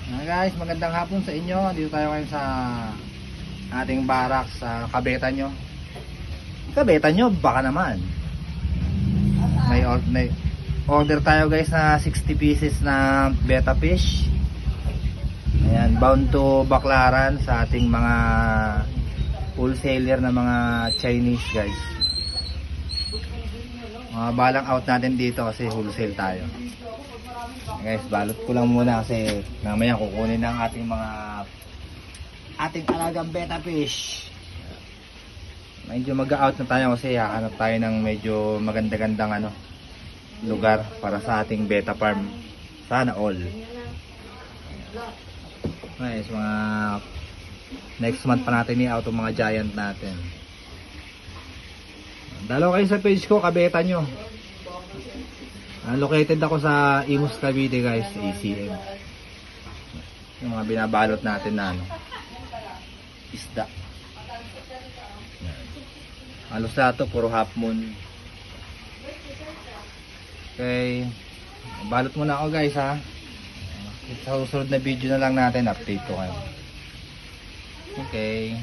Guys, magandang hapon sa inyo. Dito tayo ngayon sa ating barak sa kabeta nyo. Kabeta nyo, baka naman. May order tayo guys na 60 pieces na betta fish. Ayan, bound to Baclaran sa ating mga wholesaler na mga Chinese guys. Balang out natin dito kasi wholesale tayo. Guys, balot ko lang muna kasi mamaya kukunin ng ating alagang betta fish. Medyo mag-out na tayo kasi hahanap tayo ng medyo maganda-gandang lugar para sa ating betta farm. Sana all. Guys, mga next month pa natin i-out ang mga giant natin. Dalaw kayo sa page ko, kabeta nyo. Located ako sa Imus Cavite guys, ACM. Yung mga binabalot natin na isda. Halos lahat to, puro half moon. Okay, balot muna ako guys ha. Sa susunod na video na lang natin, update ko kayo. Okay.